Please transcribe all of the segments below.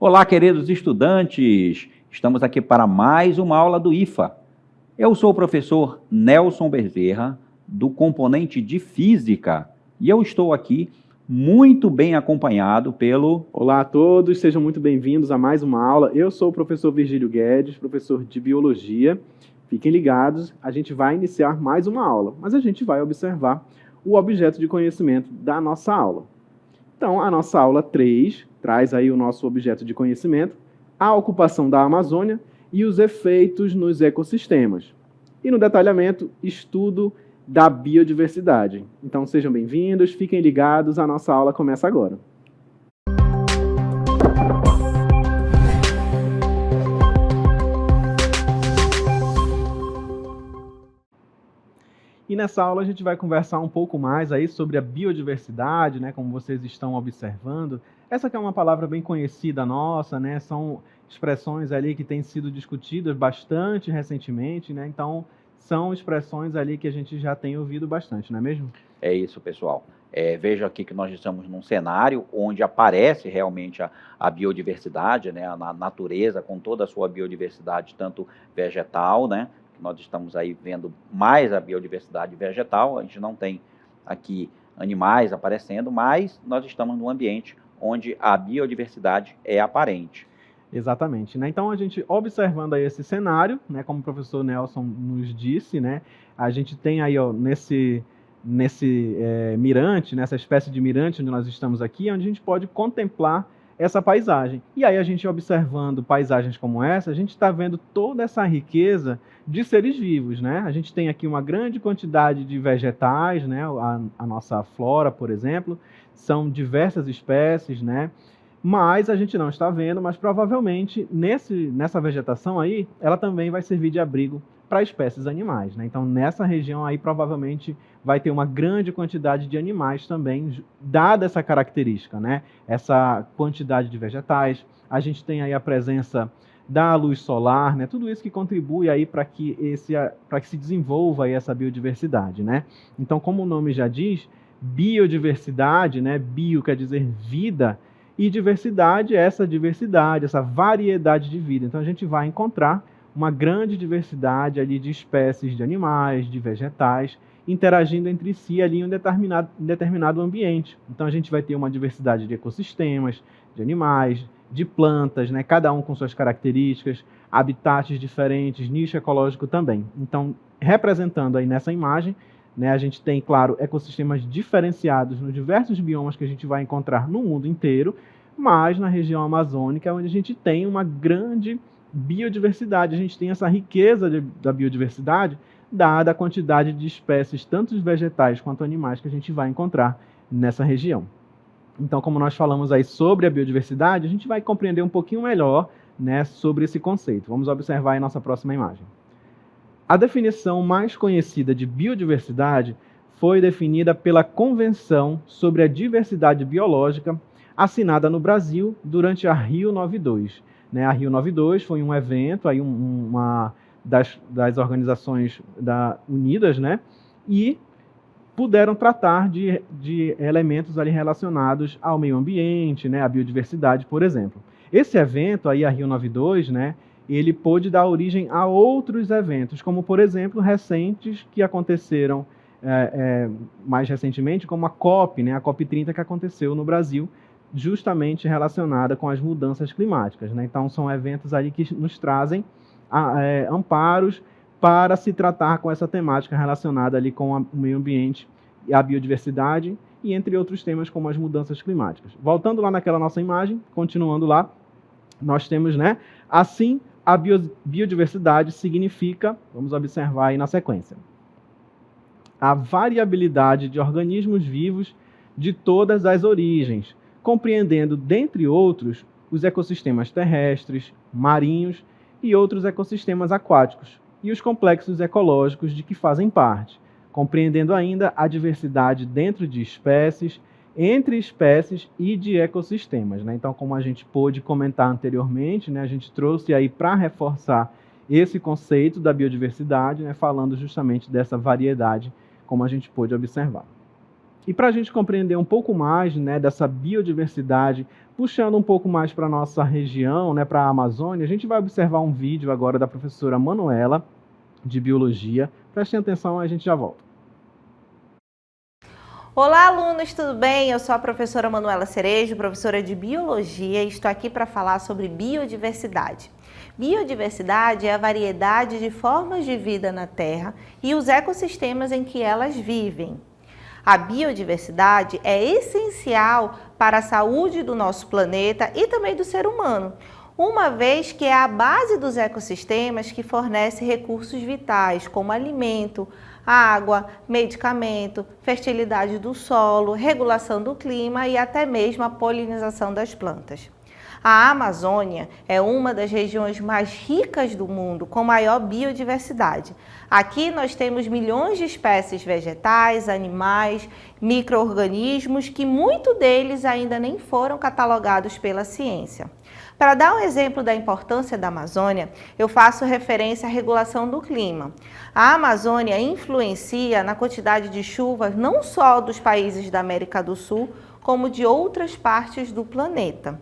Olá, queridos estudantes! Estamos aqui para mais uma aula do IFA. Eu sou o professor Nelson Bezerra, do componente de Física, e eu estou aqui muito bem acompanhado pelo... Olá a todos, sejam muito bem-vindos a mais uma aula. Eu sou o professor Virgílio Guedes, professor de Biologia. Fiquem ligados, a gente vai iniciar mais uma aula, mas a gente vai observar o objeto de conhecimento da nossa aula. Então, a nossa aula 3 traz aí o nosso objeto de conhecimento, a ocupação da Amazônia e os efeitos nos ecossistemas. E no detalhamento, estudo da biodiversidade. Então, sejam bem-vindos, fiquem ligados, a nossa aula começa agora. E nessa aula a gente vai conversar um pouco mais aí sobre a biodiversidade, né, como vocês estão observando. Essa que é uma palavra bem conhecida nossa, né, são expressões ali que têm sido discutidas bastante recentemente, né, então são expressões ali que a gente já tem ouvido bastante, não é mesmo? É isso, pessoal. Veja aqui que nós estamos num cenário onde aparece realmente a biodiversidade, né, a natureza com toda a sua biodiversidade, tanto vegetal, né, nós estamos aí vendo mais a biodiversidade vegetal, a gente não tem aqui animais aparecendo, mas nós estamos num ambiente onde a biodiversidade é aparente. Exatamente, né? Então, a gente observando aí esse cenário, né, como o professor Nelson nos disse, né, a gente tem aí, ó, nesse mirante, nessa espécie de mirante onde nós estamos aqui, onde a gente pode contemplar essa paisagem. E aí, a gente observando paisagens como essa, a gente está vendo toda essa riqueza de seres vivos, né? A gente tem aqui uma grande quantidade de vegetais, né? A nossa flora, por exemplo, são diversas espécies, né? Mas a gente não está vendo, mas provavelmente nessa vegetação aí, ela também vai servir de abrigo para espécies animais, né? Então, nessa região aí, provavelmente vai ter uma grande quantidade de animais também, dada essa característica, né? Essa quantidade de vegetais. A gente tem aí a presença da luz solar, né? Tudo isso que contribui aí para que se desenvolva aí essa biodiversidade, né? Então, como o nome já diz, biodiversidade, né? Bio quer dizer vida, e diversidade é essa diversidade, essa variedade de vida. Então, a gente vai encontrar uma grande diversidade ali de espécies de animais, de vegetais, interagindo entre si ali em um determinado ambiente. Então, a gente vai ter uma diversidade de ecossistemas, de animais, de plantas, né? Cada um com suas características, habitats diferentes, nicho ecológico também. Então, representando aí nessa imagem, né, a gente tem, claro, ecossistemas diferenciados nos diversos biomas que a gente vai encontrar no mundo inteiro, mas na região amazônica é onde a gente tem uma grande biodiversidade, a gente tem essa riqueza da biodiversidade, dada a quantidade de espécies, tanto vegetais quanto animais, que a gente vai encontrar nessa região. Então, como nós falamos aí sobre a biodiversidade, a gente vai compreender um pouquinho melhor, né, sobre esse conceito. Vamos observar aí nossa próxima imagem. A definição mais conhecida de biodiversidade foi definida pela Convenção sobre a Diversidade Biológica, assinada no Brasil durante a Rio 92. A Rio 92 foi um evento, aí uma das organizações unidas, né, e puderam tratar de elementos ali relacionados ao meio ambiente, né, à biodiversidade, por exemplo. Esse evento, aí, a Rio 92, né, ele pôde dar origem a outros eventos, como, por exemplo, recentes que aconteceram mais recentemente, como a COP, né, a COP30 que aconteceu no Brasil, justamente relacionada com as mudanças climáticas, né? Então, são eventos ali que nos trazem amparos para se tratar com essa temática relacionada ali com o meio ambiente e a biodiversidade, e entre outros temas como as mudanças climáticas. Voltando lá naquela nossa imagem, continuando lá, nós temos, né, assim, a biodiversidade significa, vamos observar aí na sequência, a variabilidade de organismos vivos de todas as origens, compreendendo, dentre outros, os ecossistemas terrestres, marinhos e outros ecossistemas aquáticos, e os complexos ecológicos de que fazem parte, compreendendo ainda a diversidade dentro de espécies, entre espécies e de ecossistemas, né? Então, como a gente pôde comentar anteriormente, né, a gente trouxe aí para reforçar esse conceito da biodiversidade, né, falando justamente dessa variedade, como a gente pôde observar. E para a gente compreender um pouco mais, né, dessa biodiversidade, puxando um pouco mais para a nossa região, né, para a Amazônia, a gente vai observar um vídeo agora da professora Manuela, de Biologia. Prestem atenção, a gente já volta. Olá, alunos, tudo bem? Eu sou a professora Manuela Cerejo, professora de Biologia, e estou aqui para falar sobre biodiversidade. Biodiversidade é a variedade de formas de vida na Terra e os ecossistemas em que elas vivem. A biodiversidade é essencial para a saúde do nosso planeta e também do ser humano, uma vez que é a base dos ecossistemas que fornece recursos vitais, como alimento, água, medicamento, fertilidade do solo, regulação do clima e até mesmo a polinização das plantas. A Amazônia é uma das regiões mais ricas do mundo, com maior biodiversidade. Aqui nós temos milhões de espécies vegetais, animais, micro-organismos, que muitos deles ainda nem foram catalogados pela ciência. Para dar um exemplo da importância da Amazônia, eu faço referência à regulação do clima. A Amazônia influencia na quantidade de chuvas não só dos países da América do Sul, como de outras partes do planeta.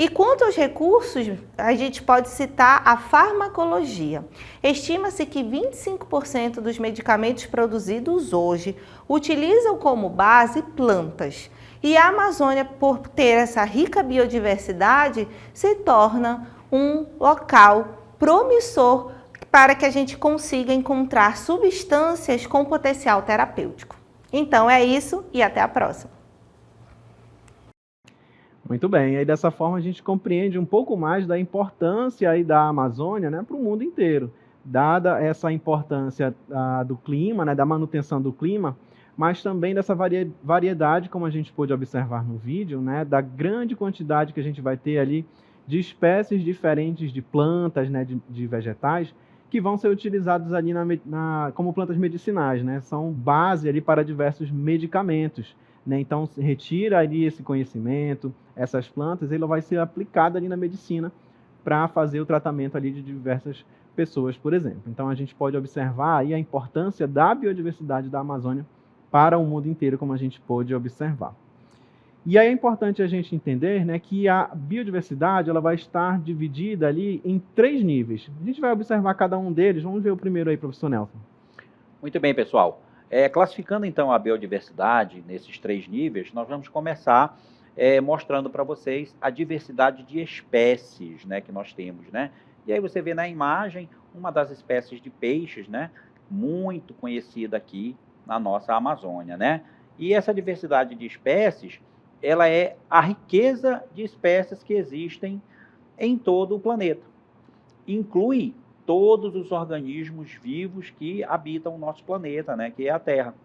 E quanto aos recursos, a gente pode citar a farmacologia. Estima-se que 25% dos medicamentos produzidos hoje utilizam como base plantas. E a Amazônia, por ter essa rica biodiversidade, se torna um local promissor para que a gente consiga encontrar substâncias com potencial terapêutico. Então é isso e até a próxima. Muito bem, e aí dessa forma a gente compreende um pouco mais da importância aí da Amazônia, né, para o mundo inteiro, dada essa importância do clima, né, da manutenção do clima, mas também dessa variedade, como a gente pôde observar no vídeo, né, da grande quantidade que a gente vai ter ali de espécies diferentes de plantas, né, de vegetais, que vão ser utilizados ali como plantas medicinais, né, são base ali para diversos medicamentos. Né? Então, se retira ali esse conhecimento, essas plantas, ele vai ser aplicado ali na medicina para fazer o tratamento ali de diversas pessoas, por exemplo. Então, a gente pode observar aí a importância da biodiversidade da Amazônia para o mundo inteiro, como a gente pôde observar. E aí é importante a gente entender, né, que a biodiversidade ela vai estar dividida ali em 3 níveis. A gente vai observar cada um deles. Vamos ver o primeiro aí, professor Nelson. Muito bem, pessoal. Classificando então a biodiversidade nesses 3 níveis, nós vamos começar mostrando para vocês a diversidade de espécies, né, que nós temos, né? E aí você vê na imagem uma das espécies de peixes, né, muito conhecida aqui na nossa Amazônia, né? E essa diversidade de espécies, ela é a riqueza de espécies que existem em todo o planeta. Inclui todos os organismos vivos que habitam o nosso planeta, né, que é a Terra.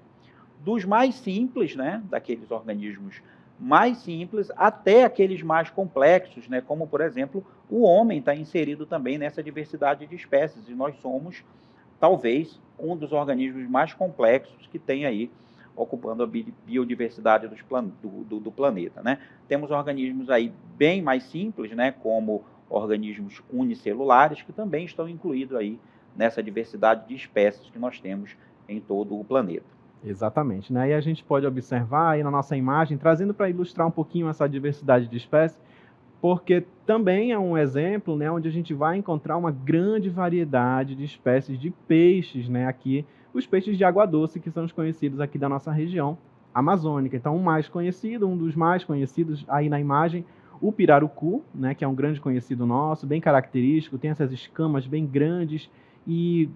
Dos mais simples, né, daqueles organismos mais simples, até aqueles mais complexos, né, como, por exemplo, o homem está inserido também nessa diversidade de espécies, e nós somos, talvez, um dos organismos mais complexos que tem aí, ocupando a biodiversidade do planeta, né? Temos organismos aí bem mais simples, né, como organismos unicelulares, que também estão incluídos aí nessa diversidade de espécies que nós temos em todo o planeta. Exatamente, né? E a gente pode observar aí na nossa imagem, trazendo para ilustrar um pouquinho essa diversidade de espécies, porque também é um exemplo, né, onde a gente vai encontrar uma grande variedade de espécies de peixes, né, aqui, os peixes de água doce, que são os conhecidos aqui da nossa região amazônica. Então, o mais conhecido, um dos mais conhecidos aí na imagem, o pirarucu, né, que é um grande conhecido nosso, bem característico, tem essas escamas bem grandes e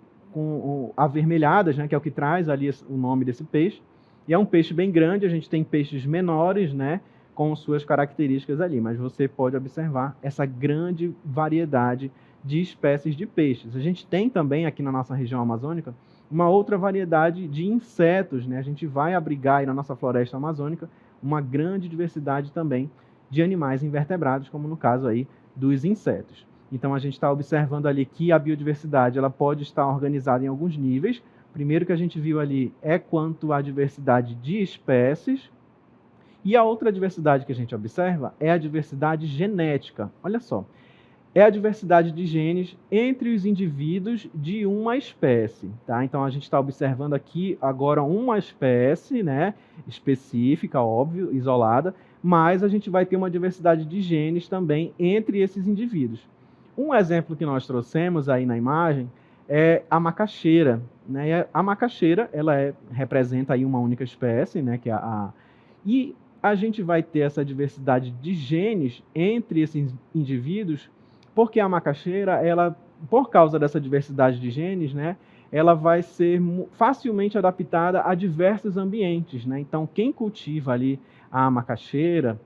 avermelhadas, né, que é o que traz ali o nome desse peixe. E é um peixe bem grande, a gente tem peixes menores, né, com suas características ali, mas você pode observar essa grande variedade de espécies de peixes. A gente tem também aqui na nossa região amazônica uma outra variedade de insetos, né? A gente vai abrigar aí na nossa floresta amazônica uma grande diversidade também de animais invertebrados, como no caso aí dos insetos. Então a gente está observando ali que a biodiversidade ela pode estar organizada em alguns níveis. Primeiro que a gente viu ali é quanto à diversidade de espécies, e a outra diversidade que a gente observa é a diversidade genética. Olha só, é a diversidade de genes entre os indivíduos de uma espécie, tá? Então a gente está observando aqui agora uma espécie, né, específica, óbvio, isolada, mas a gente vai ter uma diversidade de genes também entre esses indivíduos. Um exemplo que nós trouxemos aí na imagem é a macaxeira, né? E a macaxeira, ela representa aí uma única espécie, né, que é e a gente vai ter essa diversidade de genes entre esses indivíduos, porque a macaxeira, ela, por causa dessa diversidade de genes, né, ela vai ser facilmente adaptada a diversos ambientes, né? Então, quem cultiva ali a macaxeira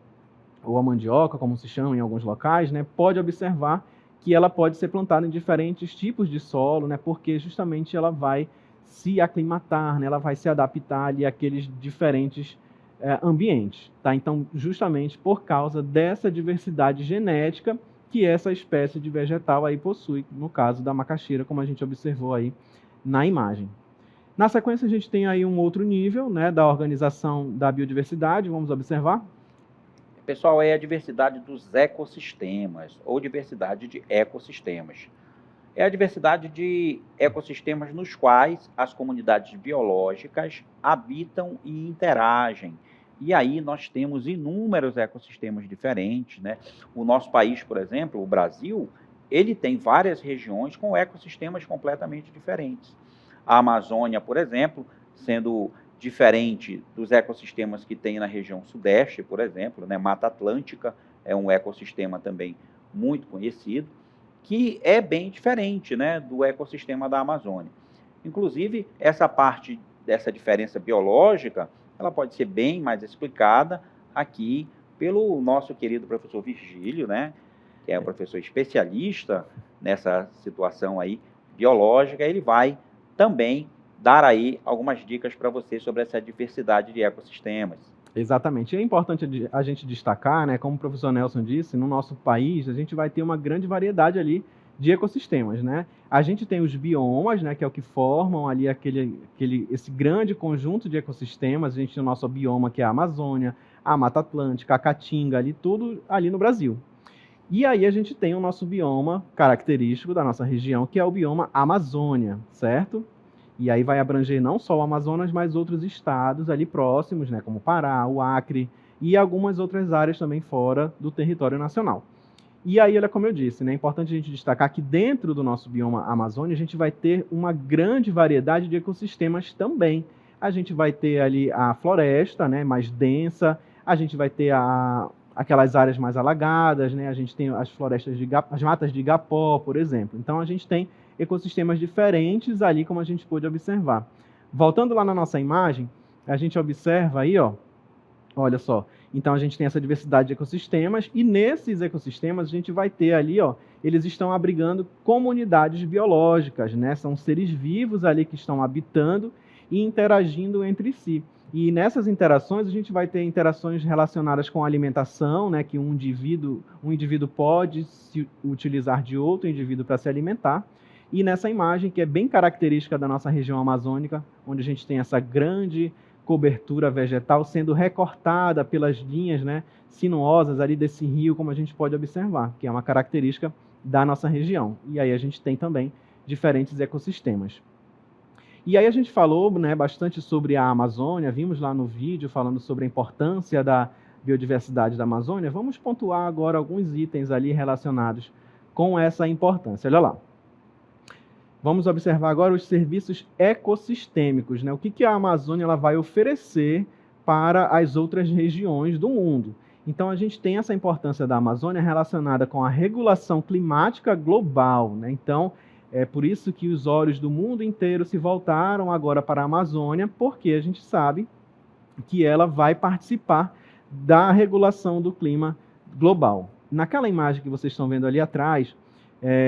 ou a mandioca, como se chama em alguns locais, né, pode observar que ela pode ser plantada em diferentes tipos de solo, né, porque justamente ela vai se aclimatar, né, ela vai se adaptar ali àqueles diferentes ambientes, tá? Então, justamente por causa dessa diversidade genética que essa espécie de vegetal aí possui, no caso da macaxeira, como a gente observou aí na imagem. Na sequência, a gente tem aí um outro nível, né, da organização da biodiversidade, vamos observar. Pessoal, é a diversidade dos ecossistemas, ou diversidade de ecossistemas. É a diversidade de ecossistemas nos quais as comunidades biológicas habitam e interagem. E aí nós temos inúmeros ecossistemas diferentes, né? O nosso país, por exemplo, o Brasil, ele tem várias regiões com ecossistemas completamente diferentes. A Amazônia, por exemplo, sendo diferente dos ecossistemas que tem na região sudeste, por exemplo, né? Mata Atlântica é um ecossistema também muito conhecido, que é bem diferente, né, do ecossistema da Amazônia. Inclusive, essa parte dessa diferença biológica, ela pode ser bem mais explicada aqui pelo nosso querido professor Virgílio, né, que é um professor especialista nessa situação aí biológica. Ele vai também dar aí algumas dicas para você sobre essa diversidade de ecossistemas. Exatamente. É importante a gente destacar, né, como o professor Nelson disse, no nosso país a gente vai ter uma grande variedade ali de ecossistemas, né? A gente tem os biomas, né, que é o que formam ali esse grande conjunto de ecossistemas. A gente tem o nosso bioma, que é a Amazônia, a Mata Atlântica, a Caatinga, ali tudo ali no Brasil. E aí a gente tem o nosso bioma característico da nossa região, que é o bioma Amazônia, certo? E aí vai abranger não só o Amazonas, mas outros estados ali próximos, né, como o Pará, o Acre e algumas outras áreas também fora do território nacional. E aí, olha, como eu disse, né, é importante a gente destacar que dentro do nosso bioma Amazônia a gente vai ter uma grande variedade de ecossistemas também. A gente vai ter ali a floresta, né, mais densa, a gente vai ter aquelas áreas mais alagadas, né, a gente tem as florestas as matas de igapó, por exemplo. Então a gente tem ecossistemas diferentes ali, como a gente pôde observar. Voltando lá na nossa imagem, a gente observa aí, ó, olha só, então a gente tem essa diversidade de ecossistemas, e nesses ecossistemas a gente vai ter ali, ó, eles estão abrigando comunidades biológicas, né? São seres vivos ali que estão habitando e interagindo entre si. E nessas interações a gente vai ter interações relacionadas com a alimentação, né? Que um indivíduo pode se utilizar de outro indivíduo para se alimentar. E nessa imagem, que é bem característica da nossa região amazônica, onde a gente tem essa grande cobertura vegetal sendo recortada pelas linhas, né, sinuosas ali desse rio, como a gente pode observar, que é uma característica da nossa região. E aí a gente tem também diferentes ecossistemas. E aí a gente falou, né, bastante sobre a Amazônia, vimos lá no vídeo falando sobre a importância da biodiversidade da Amazônia. Vamos pontuar agora alguns itens ali relacionados com essa importância. Olha lá. Vamos observar agora os serviços ecossistêmicos, né? O que a Amazônia ela vai oferecer para as outras regiões do mundo. Então, a gente tem essa importância da Amazônia relacionada com a regulação climática global, né? Então, é por isso que os olhos do mundo inteiro se voltaram agora para a Amazônia, porque a gente sabe que ela vai participar da regulação do clima global. Naquela imagem que vocês estão vendo ali atrás,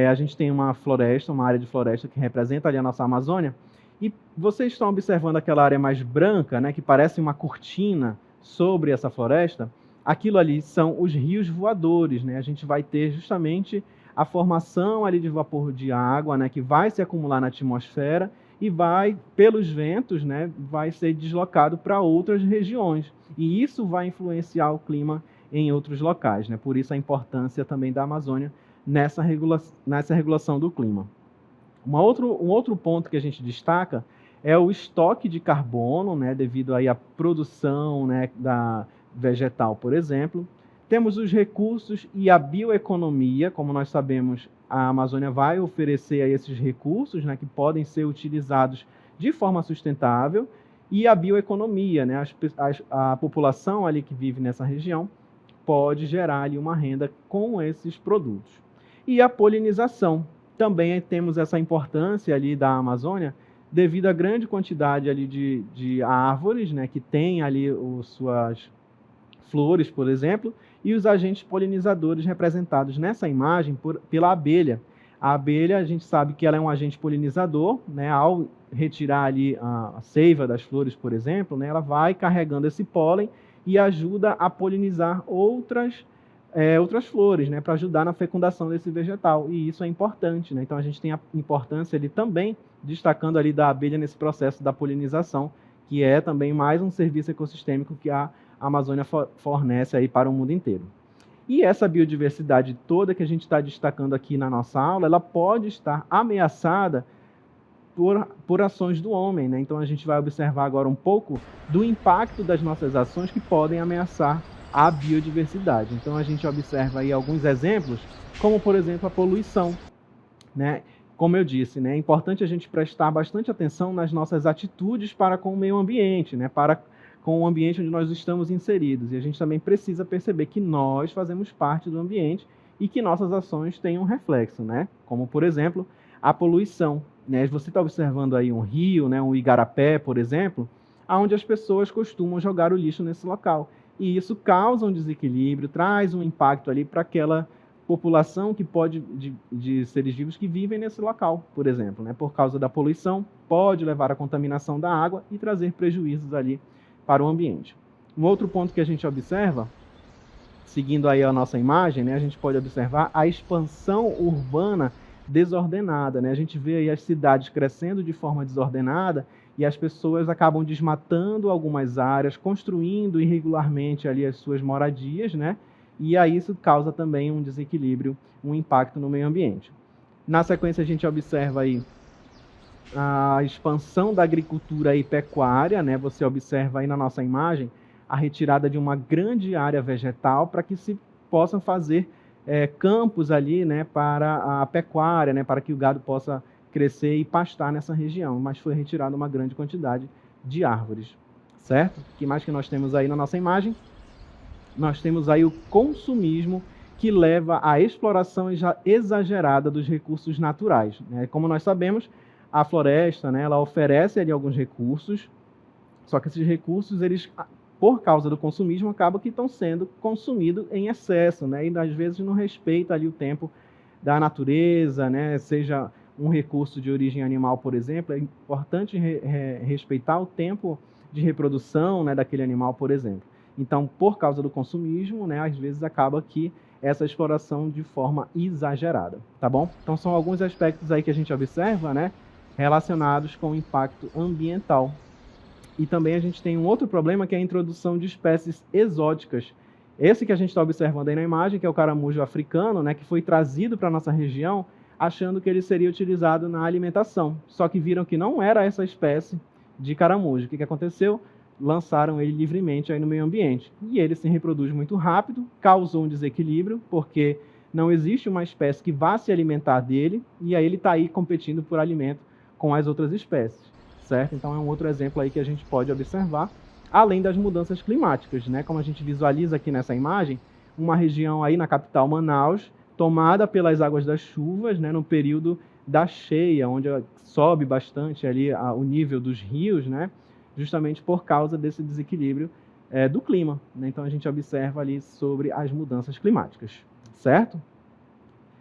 a gente tem uma floresta, uma área de floresta que representa ali a nossa Amazônia, e vocês estão observando aquela área mais branca, né, que parece uma cortina sobre essa floresta. Aquilo ali são os rios voadores, né? A gente vai ter justamente a formação ali de vapor de água, né, que vai se acumular na atmosfera e vai, pelos ventos, né, vai ser deslocado para outras regiões. E isso vai influenciar o clima em outros locais, né? Por isso a importância também da Amazônia nessa regulação do clima. Um outro ponto que a gente destaca é o estoque de carbono, né, devido aí à produção, né, da vegetal, por exemplo. Temos os recursos e a bioeconomia. Como nós sabemos, a Amazônia vai oferecer aí esses recursos, né, que podem ser utilizados de forma sustentável. E a bioeconomia, né, a população ali que vive nessa região pode gerar ali uma renda com esses produtos. E a polinização. Também temos essa importância ali da Amazônia, devido à grande quantidade ali de árvores, né, que tem ali suas flores, por exemplo, e os agentes polinizadores representados nessa imagem pela abelha. A abelha, a gente sabe que ela é um agente polinizador, né, ao retirar ali a seiva das flores, por exemplo, né, ela vai carregando esse pólen e ajuda a polinizar outras flores, né, para ajudar na fecundação desse vegetal, e isso é importante, né? Então a gente tem a importância ali também, destacando ali da abelha nesse processo da polinização, que é também mais um serviço ecossistêmico que a Amazônia fornece aí para o mundo inteiro. E essa biodiversidade toda que a gente está destacando aqui na nossa aula, ela pode estar ameaçada por ações do homem, né? Então a gente vai observar agora um pouco do impacto das nossas ações que podem ameaçar a biodiversidade. Então a gente observa aí alguns exemplos, como por exemplo a poluição, né? Como eu disse, né, é importante a gente prestar bastante atenção nas nossas atitudes para com o meio ambiente, né, para com o ambiente onde nós estamos inseridos. E a gente também precisa perceber que nós fazemos parte do ambiente e que nossas ações têm um reflexo, né? Como, por exemplo, a poluição, né? Você está observando aí um rio, né, um igarapé, por exemplo, onde as pessoas costumam jogar o lixo nesse local. E isso causa um desequilíbrio, traz um impacto ali para aquela população que pode de seres vivos que vivem nesse local, por exemplo, né? Por causa da poluição, pode levar à contaminação da água e trazer prejuízos ali para o ambiente. Um outro ponto que a gente observa, seguindo aí a nossa imagem, né, a gente pode observar a expansão urbana desordenada, né? A gente vê aí as cidades crescendo de forma desordenada e as pessoas acabam desmatando algumas áreas, construindo irregularmente ali as suas moradias, né? E aí isso causa também um desequilíbrio, um impacto no meio ambiente. Na sequência, a gente observa aí a expansão da agricultura e pecuária, né? Você observa aí na nossa imagem a retirada de uma grande área vegetal para que se possam fazer campos ali, né, para a pecuária, né, para que o gado possa crescer e pastar nessa região, mas foi retirada uma grande quantidade de árvores, certo? O que mais que nós temos aí na nossa imagem? Nós temos aí o consumismo que leva à exploração exagerada dos recursos naturais, né? Como nós sabemos, a floresta, né, ela oferece ali alguns recursos, só que esses recursos, eles, por causa do consumismo, acabam que estão sendo consumidos em excesso, né? E às vezes não respeita ali o tempo da natureza, né? Seja um recurso de origem animal, por exemplo, é importante respeitar o tempo de reprodução, né, daquele animal, por exemplo. Então, por causa do consumismo, né, às vezes acaba que essa exploração de forma exagerada, tá bom? Então, são alguns aspectos aí que a gente observa, né, relacionados com o impacto ambiental. E também a gente tem um outro problema, que é a introdução de espécies exóticas. Esse que a gente está observando aí na imagem, que é o caramujo africano, né, que foi trazido para a nossa região, achando que ele seria utilizado na alimentação. Só que viram que não era essa espécie de caramujo. O que aconteceu? Lançaram ele livremente aí no meio ambiente. E ele se reproduz muito rápido, causou um desequilíbrio, porque não existe uma espécie que vá se alimentar dele, e aí ele está aí competindo por alimento com as outras espécies, certo? Então é um outro exemplo aí que a gente pode observar, além das mudanças climáticas, né? Como a gente visualiza aqui nessa imagem, uma região aí na capital Manaus, tomada pelas águas das chuvas, né, no período da cheia, onde sobe bastante ali o nível dos rios, né, justamente por causa desse desequilíbrio do clima, né? Então a gente observa ali sobre as mudanças climáticas, certo?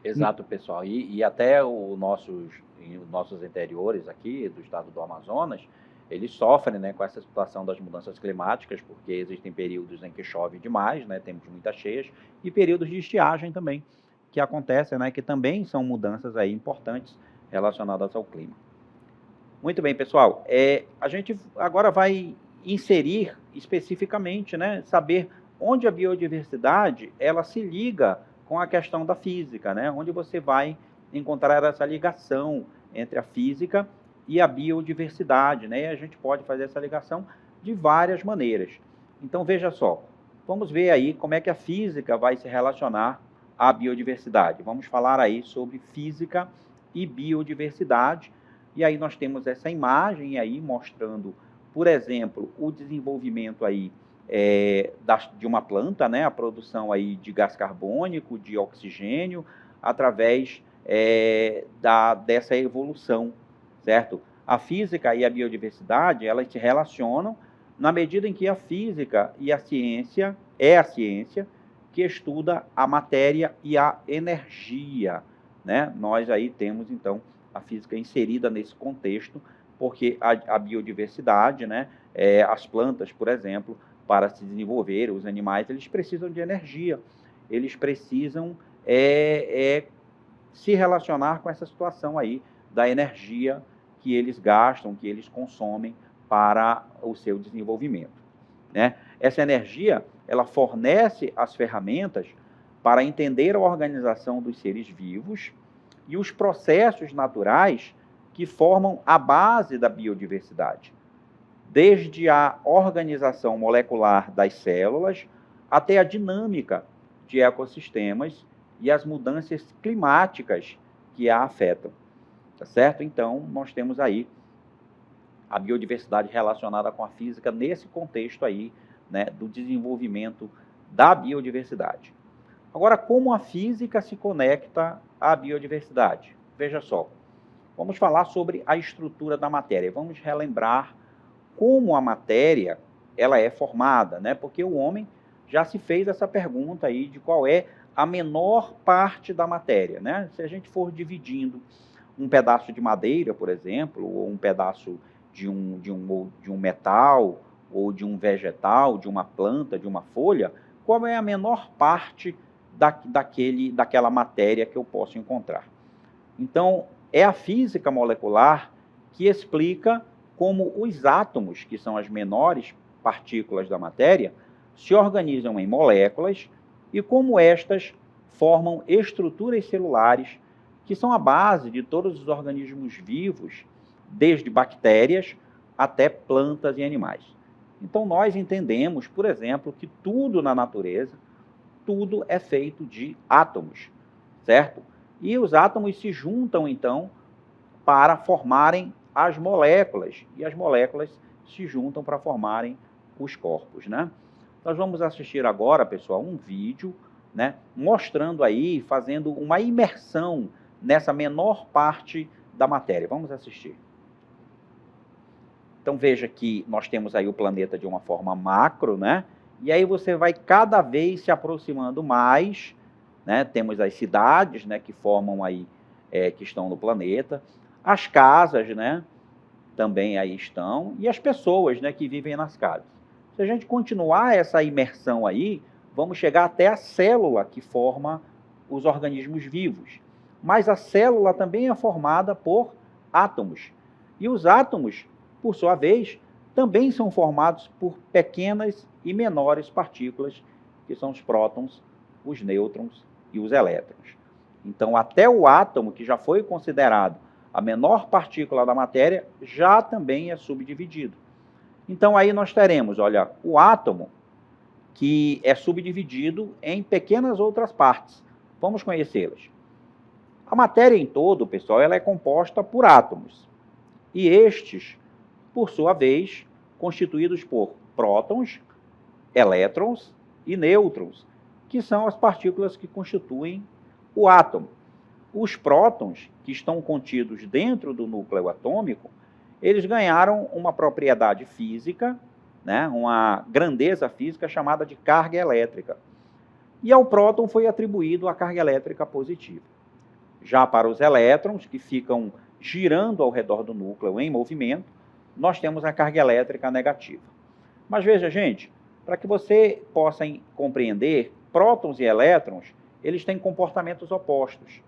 Exato, pessoal. E até os nossos interiores aqui do estado do Amazonas, eles sofrem, né, com essa situação das mudanças climáticas, porque existem períodos em que chove demais, né, temos muitas cheias, e períodos de estiagem também, que acontecem, né, que também são mudanças aí importantes relacionadas ao clima. Muito bem, pessoal. A gente agora vai inserir especificamente, né, saber onde a biodiversidade ela se liga com a questão da física, né? Onde você vai encontrar essa ligação entre a física e a biodiversidade, né? E a gente pode fazer essa ligação de várias maneiras. Então, veja só, vamos ver aí como é que a física vai se relacionar à biodiversidade. Vamos falar aí sobre física e biodiversidade. E aí nós temos essa imagem aí mostrando, por exemplo, o desenvolvimento aí de uma planta, né? A produção aí de gás carbônico, de oxigênio, através dessa evolução, certo? A física e a biodiversidade, elas se relacionam na medida em que a física e a ciência é a ciência que estuda a matéria e a energia, né? Nós aí temos, então, a física inserida nesse contexto, porque a biodiversidade, né? As plantas, por exemplo, para se desenvolver, os animais, eles precisam de energia, eles precisam se relacionar com essa situação aí da energia que eles gastam, que eles consomem para o seu desenvolvimento, né? Essa energia, ela fornece as ferramentas para entender a organização dos seres vivos e os processos naturais que formam a base da biodiversidade, desde a organização molecular das células até a dinâmica de ecossistemas e as mudanças climáticas que a afetam, tá certo? Então, nós temos aí a biodiversidade relacionada com a física nesse contexto aí, né, do desenvolvimento da biodiversidade. Agora, como a física se conecta à biodiversidade? Veja só, vamos falar sobre a estrutura da matéria. Vamos relembrar como a matéria ela é formada, né? Porque o homem já se fez essa pergunta aí de qual é a menor parte da matéria, né? Se a gente for dividindo um pedaço de madeira, por exemplo, ou um pedaço de um metal, ou de um vegetal, de uma planta, de uma folha, qual é a menor parte daquela matéria que eu posso encontrar? Então, é a física molecular que explica como os átomos, que são as menores partículas da matéria, se organizam em moléculas e como estas formam estruturas celulares que são a base de todos os organismos vivos, desde bactérias até plantas e animais. Então, nós entendemos, por exemplo, que tudo na natureza, tudo é feito de átomos, certo? E os átomos se juntam, então, para formarem as moléculas, e as moléculas se juntam para formarem os corpos, né? Nós vamos assistir agora, pessoal, um vídeo, né, mostrando aí, fazendo uma imersão nessa menor parte da matéria. Vamos assistir. Então, veja que nós temos aí o planeta de uma forma macro, né? E aí você vai cada vez se aproximando mais, né? Temos as cidades, né, que formam aí, que estão no planeta, as casas, né, também aí estão, e as pessoas, né, que vivem nas casas. Se a gente continuar essa imersão aí, vamos chegar até a célula que forma os organismos vivos. Mas a célula também é formada por átomos. E os átomos, por sua vez, também são formados por pequenas e menores partículas, que são os prótons, os nêutrons e os elétrons. Então, até o átomo, que já foi considerado a menor partícula da matéria, já também é subdividido. Então, aí nós teremos, olha, o átomo, que é subdividido em pequenas outras partes. Vamos conhecê-las. A matéria em todo, pessoal, ela é composta por átomos. E estes, por sua vez, constituídos por prótons, elétrons e nêutrons, que são as partículas que constituem o átomo. Os prótons, que estão contidos dentro do núcleo atômico, eles ganharam uma propriedade física, né, uma grandeza física chamada de carga elétrica. E ao próton foi atribuído a carga elétrica positiva. Já para os elétrons, que ficam girando ao redor do núcleo em movimento, nós temos a carga elétrica negativa. Mas veja, gente, para que você possa compreender, prótons e elétrons, eles têm comportamentos opostos.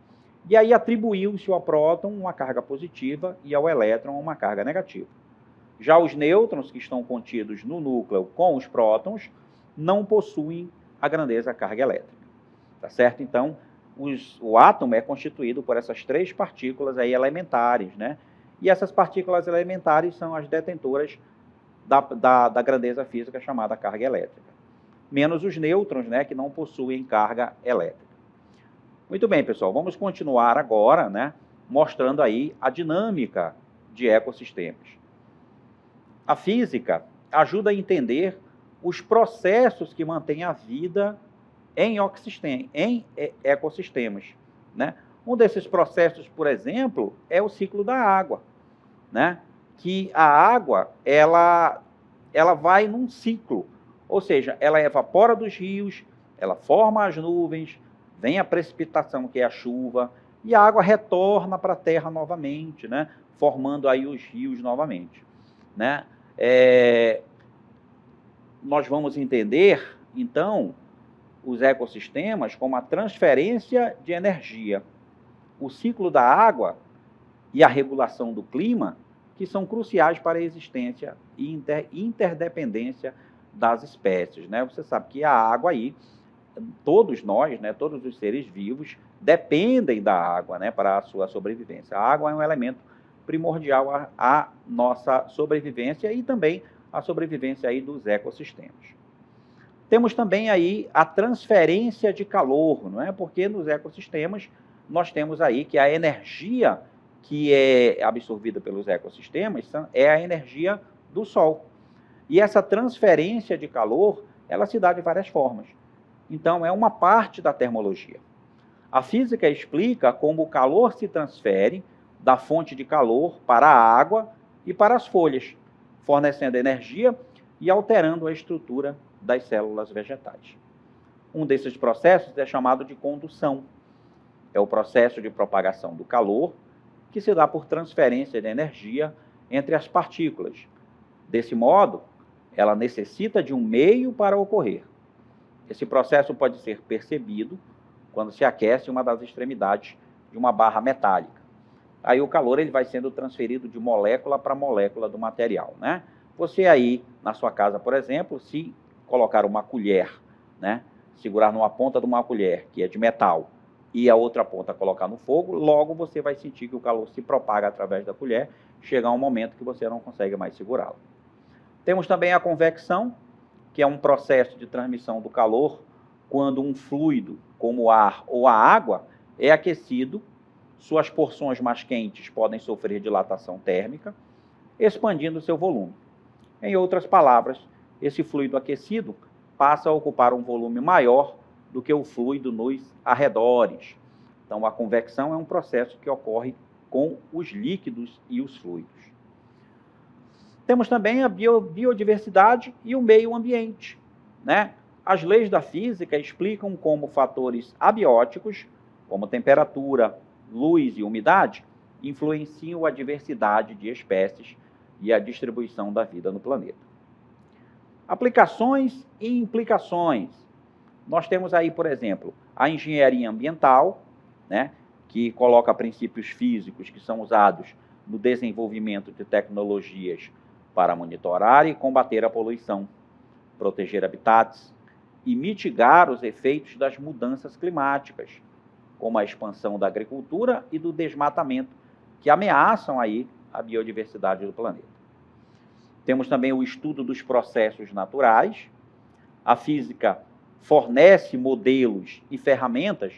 E aí atribuiu-se ao próton uma carga positiva e ao elétron uma carga negativa. Já os nêutrons, que estão contidos no núcleo com os prótons, não possuem a grandeza carga elétrica. tá certo? Então, o átomo é constituído por essas 3 partículas aí elementares, né? E essas partículas elementares são as detentoras da grandeza física chamada carga elétrica. Menos os nêutrons, né, que não possuem carga elétrica. Muito bem, pessoal, vamos continuar agora, né, mostrando aí a dinâmica de ecossistemas. A física ajuda a entender os processos que mantêm a vida em ecossistemas, né? Um desses processos, por exemplo, é o ciclo da água, né? Que a água, ela vai num ciclo, ou seja, ela evapora dos rios, ela forma as nuvens, vem a precipitação, que é a chuva, e a água retorna para a terra novamente, né? Formando aí os rios novamente, né? Nós vamos entender, então, os ecossistemas como a transferência de energia, o ciclo da água e a regulação do clima, que são cruciais para a existência e interdependência das espécies, né? Você sabe que a água aí, todos nós, né, todos os seres vivos, dependem da água, né, para a sua sobrevivência. A água é um elemento primordial à nossa sobrevivência e também à sobrevivência aí dos ecossistemas. Temos também aí a transferência de calor, não é? Porque nos ecossistemas nós temos aí que a energia que é absorvida pelos ecossistemas é a energia do Sol. E essa transferência de calor, ela se dá de várias formas. Então, é uma parte da termologia. A física explica como o calor se transfere da fonte de calor para a água e para as folhas, fornecendo energia e alterando a estrutura das células vegetais. Um desses processos é chamado de condução. É o processo de propagação do calor, que se dá por transferência de energia entre as partículas. Desse modo, ela necessita de um meio para ocorrer. Esse processo pode ser percebido quando se aquece uma das extremidades de uma barra metálica. Aí o calor ele vai sendo transferido de molécula para molécula do material, né? Você aí, na sua casa, por exemplo, se colocar uma colher, né, segurar numa ponta de uma colher, que é de metal, e a outra ponta colocar no fogo, logo você vai sentir que o calor se propaga através da colher, chega um momento que você não consegue mais segurá-lo. Temos também a convecção, que é um processo de transmissão do calor quando um fluido, como o ar ou a água, é aquecido, suas porções mais quentes podem sofrer dilatação térmica, expandindo seu volume. Em outras palavras, esse fluido aquecido passa a ocupar um volume maior do que o fluido nos arredores. Então, a convecção é um processo que ocorre com os líquidos e os fluidos. Temos também a biodiversidade e o meio ambiente, né? As leis da física explicam como fatores abióticos, como temperatura, luz e umidade, influenciam a diversidade de espécies e a distribuição da vida no planeta. Aplicações e implicações. Nós temos aí, por exemplo, a engenharia ambiental, né, que coloca princípios físicos que são usados no desenvolvimento de tecnologias para monitorar e combater a poluição, proteger habitats e mitigar os efeitos das mudanças climáticas, como a expansão da agricultura e do desmatamento, que ameaçam aí a biodiversidade do planeta. Temos também o estudo dos processos naturais. A física fornece modelos e ferramentas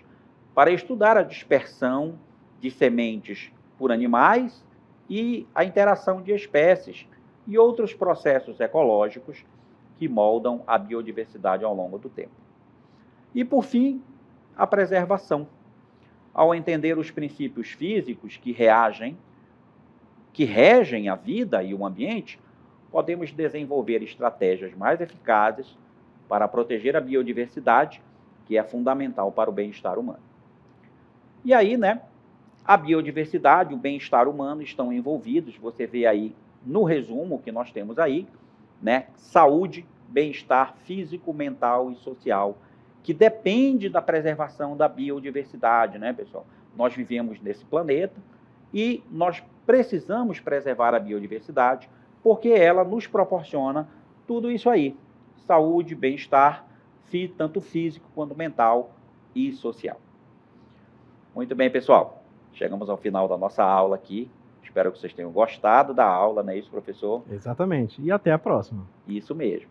para estudar a dispersão de sementes por animais e a interação de espécies e outros processos ecológicos que moldam a biodiversidade ao longo do tempo. E, por fim, a preservação. Ao entender os princípios físicos que regem a vida e o ambiente, podemos desenvolver estratégias mais eficazes para proteger a biodiversidade, que é fundamental para o bem-estar humano. E aí, né, a biodiversidade e o bem-estar humano estão envolvidos, você vê aí no resumo que nós temos aí, né, saúde, bem-estar físico, mental e social, que depende da preservação da biodiversidade, né, pessoal? Nós vivemos nesse planeta e nós precisamos preservar a biodiversidade porque ela nos proporciona tudo isso aí, saúde, bem-estar, tanto físico quanto mental e social. Muito bem, pessoal. Chegamos ao final da nossa aula aqui. Espero que vocês tenham gostado da aula, não é isso, professor? Exatamente. E até a próxima. Isso mesmo.